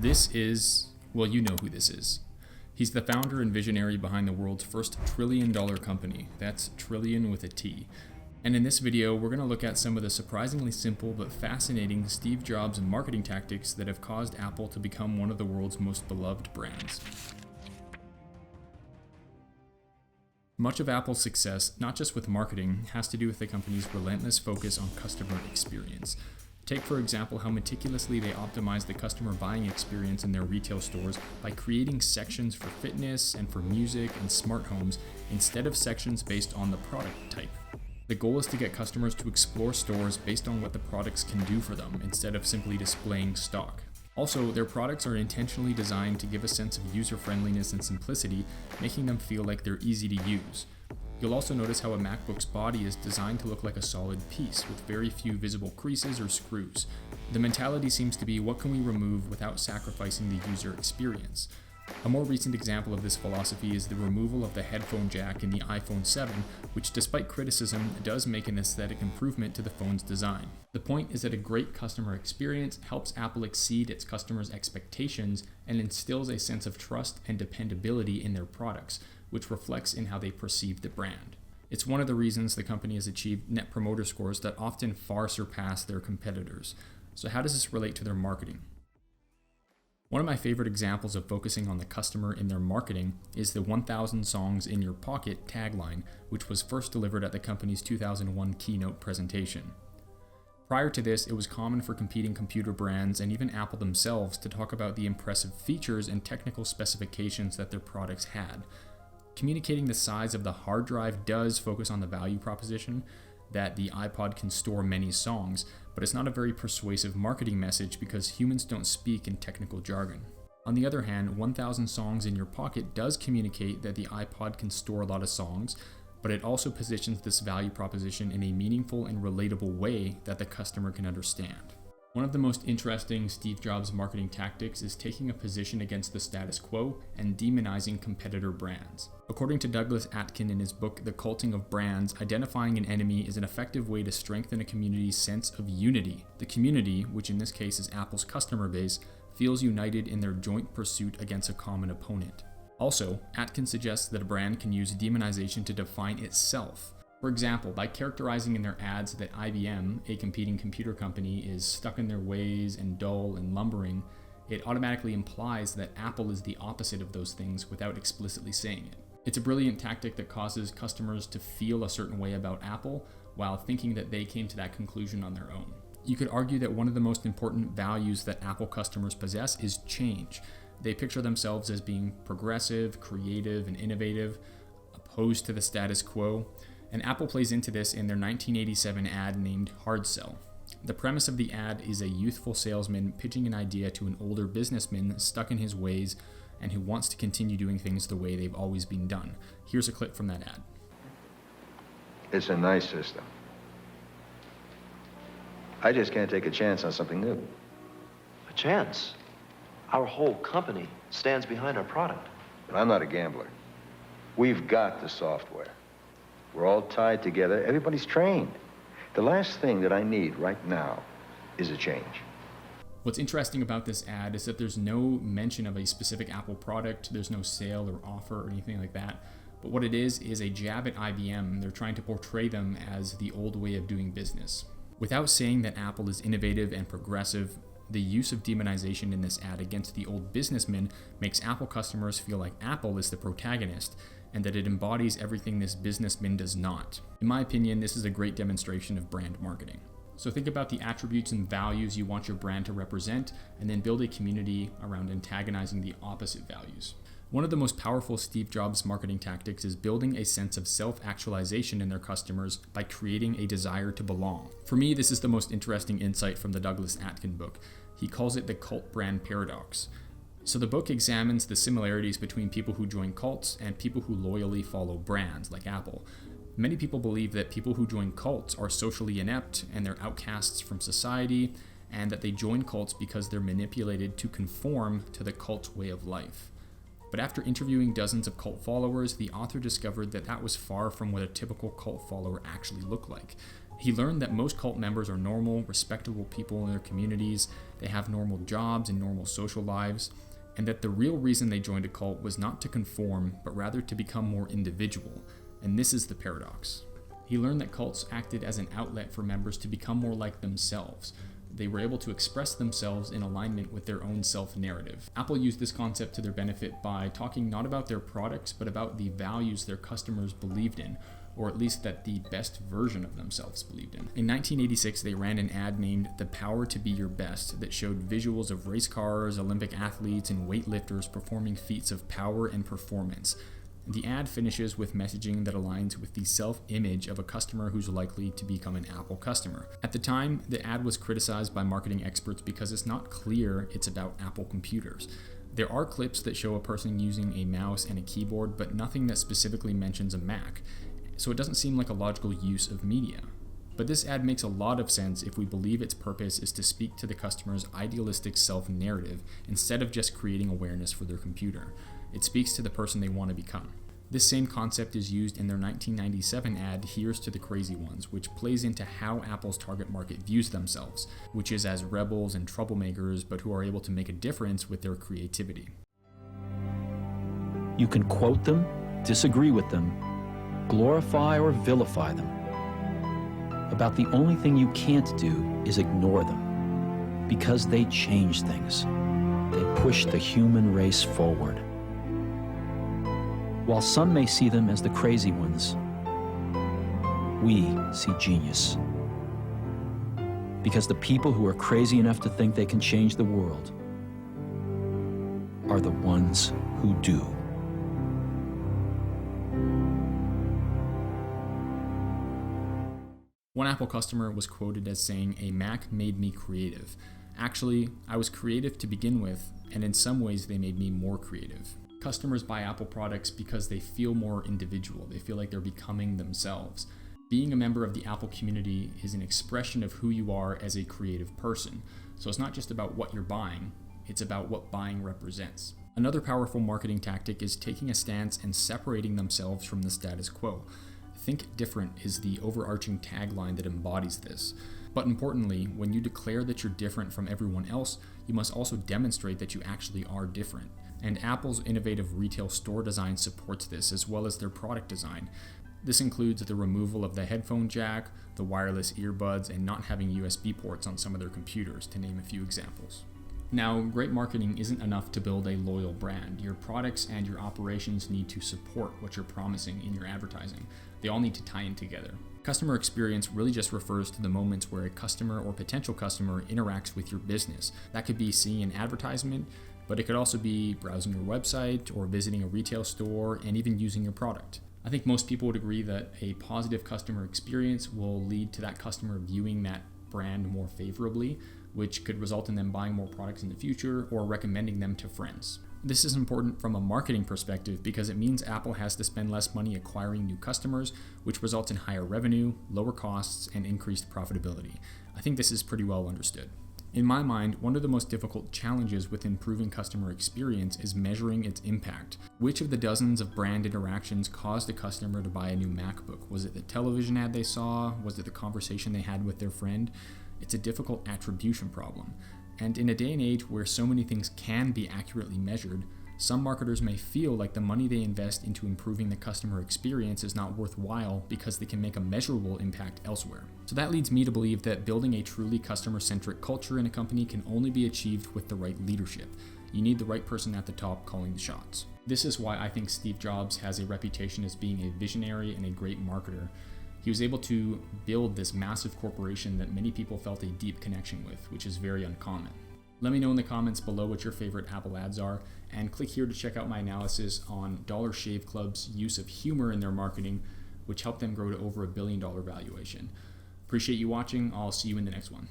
You know who this is. He's the founder and visionary behind the world's first trillion-dollar company. That's trillion with a T. And in this video, we're going to look at some of the surprisingly simple but fascinating Steve Jobs marketing tactics that have caused Apple to become one of the world's most beloved brands. Much of Apple's success, not just with marketing, has to do with the company's relentless focus on customer experience. Take, for example, how meticulously they optimize the customer buying experience in their retail stores by creating sections for fitness and for music and smart homes instead of sections based on the product type. The goal is to get customers to explore stores based on what the products can do for them instead of simply displaying stock. Also, their products are intentionally designed to give a sense of user-friendliness and simplicity, making them feel like they're easy to use. You'll also notice how a MacBook's body is designed to look like a solid piece with very few visible creases or screws. The mentality seems to be, what can we remove without sacrificing the user experience? A more recent example of this philosophy is the removal of the headphone jack in the iPhone 7, which despite criticism does make an aesthetic improvement to the phone's design. The point is that a great customer experience helps Apple exceed its customers' expectations and instills a sense of trust and dependability in their products, which reflects in how they perceive the brand. It's one of the reasons the company has achieved net promoter scores that often far surpass their competitors. So how does this relate to their marketing? One of my favorite examples of focusing on the customer in their marketing is the 1,000 songs in your pocket tagline, which was first delivered at the company's 2001 keynote presentation. Prior to this, it was common for competing computer brands and even Apple themselves to talk about the impressive features and technical specifications that their products had. Communicating the size of the hard drive does focus on the value proposition that the iPod can store many songs, but it's not a very persuasive marketing message because humans don't speak in technical jargon. On the other hand, 1,000 songs in your pocket does communicate that the iPod can store a lot of songs, but it also positions this value proposition in a meaningful and relatable way that the customer can understand. One of the most interesting Steve Jobs marketing tactics is taking a position against the status quo and demonizing competitor brands. According to Douglas Atkin in his book, The Culting of Brands, identifying an enemy is an effective way to strengthen a community's sense of unity. The community, which in this case is Apple's customer base, feels united in their joint pursuit against a common opponent. Also, Atkin suggests that a brand can use demonization to define itself. For example, by characterizing in their ads that IBM, a competing computer company, is stuck in their ways and dull and lumbering, it automatically implies that Apple is the opposite of those things without explicitly saying it. It's a brilliant tactic that causes customers to feel a certain way about Apple while thinking that they came to that conclusion on their own. You could argue that one of the most important values that Apple customers possess is change. They picture themselves as being progressive, creative, and innovative, opposed to the status quo. And Apple plays into this in their 1987 ad named Hard Sell. The premise of the ad is a youthful salesman pitching an idea to an older businessman stuck in his ways and who wants to continue doing things the way they've always been done. Here's a clip from that ad. It's a nice system. I just can't take a chance on something new. A chance? Our whole company stands behind our product. But I'm not a gambler. We've got the software. We're all tied together. Everybody's trained. The last thing that I need right now is a change. What's interesting about this ad is that there's no mention of a specific Apple product, there's no sale or offer or anything like that. But what it is a jab at IBM. They're trying to portray them as the old way of doing business. Without saying that Apple is innovative and progressive, the use of demonization in this ad against the old businessman makes Apple customers feel like Apple is the protagonist, and that it embodies everything this businessman does not. In my opinion, this is a great demonstration of brand marketing. So think about the attributes and values you want your brand to represent, and then build a community around antagonizing the opposite values. One of the most powerful Steve Jobs marketing tactics is building a sense of self-actualization in their customers by creating a desire to belong. For me, this is the most interesting insight from the Douglas Atkin book. He calls it the cult brand paradox. So the book examines the similarities between people who join cults and people who loyally follow brands like Apple. Many people believe that people who join cults are socially inept and they're outcasts from society, and that they join cults because they're manipulated to conform to the cult's way of life. But after interviewing dozens of cult followers, the author discovered that that was far from what a typical cult follower actually looked like. He learned that most cult members are normal, respectable people in their communities, they have normal jobs and normal social lives, and that the real reason they joined a cult was not to conform, but rather to become more individual. And this is the paradox. He learned that cults acted as an outlet for members to become more like themselves. They were able to express themselves in alignment with their own self-narrative. Apple used this concept to their benefit by talking not about their products, but about the values their customers believed in, or at least that the best version of themselves believed in. In 1986, they ran an ad named "The Power to Be Your Best" that showed visuals of race cars, Olympic athletes, and weightlifters performing feats of power and performance. The ad finishes with messaging that aligns with the self-image of a customer who's likely to become an Apple customer. At the time, the ad was criticized by marketing experts because it's not clear it's about Apple computers. There are clips that show a person using a mouse and a keyboard, but nothing that specifically mentions a Mac. So it doesn't seem like a logical use of media. But this ad makes a lot of sense if we believe its purpose is to speak to the customer's idealistic self-narrative instead of just creating awareness for their computer. It speaks to the person they want to become. This same concept is used in their 1997 ad, "Here's to the Crazy Ones," which plays into how Apple's target market views themselves, which is as rebels and troublemakers, but who are able to make a difference with their creativity. You can quote them, disagree with them, glorify or vilify them. About the only thing you can't do is ignore them, because they change things. They push the human race forward. While some may see them as the crazy ones, we see genius. Because the people who are crazy enough to think they can change the world are the ones who do. One Apple customer was quoted as saying, "A Mac made me creative. Actually, I was creative to begin with, and in some ways they made me more creative." Customers buy Apple products because they feel more individual. They feel like they're becoming themselves. Being a member of the Apple community is an expression of who you are as a creative person. So it's not just about what you're buying, it's about what buying represents. Another powerful marketing tactic is taking a stance and separating themselves from the status quo. "Think different" is the overarching tagline that embodies this. But importantly, when you declare that you're different from everyone else, you must also demonstrate that you actually are different. And Apple's innovative retail store design supports this, as well as their product design. This includes the removal of the headphone jack, the wireless earbuds, and not having USB ports on some of their computers, to name a few examples. Now, great marketing isn't enough to build a loyal brand. Your products and your operations need to support what you're promising in your advertising. They all need to tie in together. Customer experience really just refers to the moments where a customer or potential customer interacts with your business. That could be seeing an advertisement, but it could also be browsing your website or visiting a retail store and even using your product. I think most people would agree that a positive customer experience will lead to that customer viewing that brand more favorably, which could result in them buying more products in the future or recommending them to friends. This is important from a marketing perspective because it means Apple has to spend less money acquiring new customers, which results in higher revenue, lower costs, and increased profitability. I think this is pretty well understood. In my mind, one of the most difficult challenges with improving customer experience is measuring its impact. Which of the dozens of brand interactions caused a customer to buy a new MacBook? Was it the television ad they saw? Was it the conversation they had with their friend? It's a difficult attribution problem. And in a day and age where so many things can be accurately measured, some marketers may feel like the money they invest into improving the customer experience is not worthwhile because they can make a measurable impact elsewhere. So that leads me to believe that building a truly customer-centric culture in a company can only be achieved with the right leadership. You need the right person at the top calling the shots. This is why I think Steve Jobs has a reputation as being a visionary and a great marketer. He was able to build this massive corporation that many people felt a deep connection with, which is very uncommon. Let me know in the comments below what your favorite Apple ads are, and click here to check out my analysis on Dollar Shave Club's use of humor in their marketing, which helped them grow to over $1 billion valuation. Appreciate you watching. I'll see you in the next one.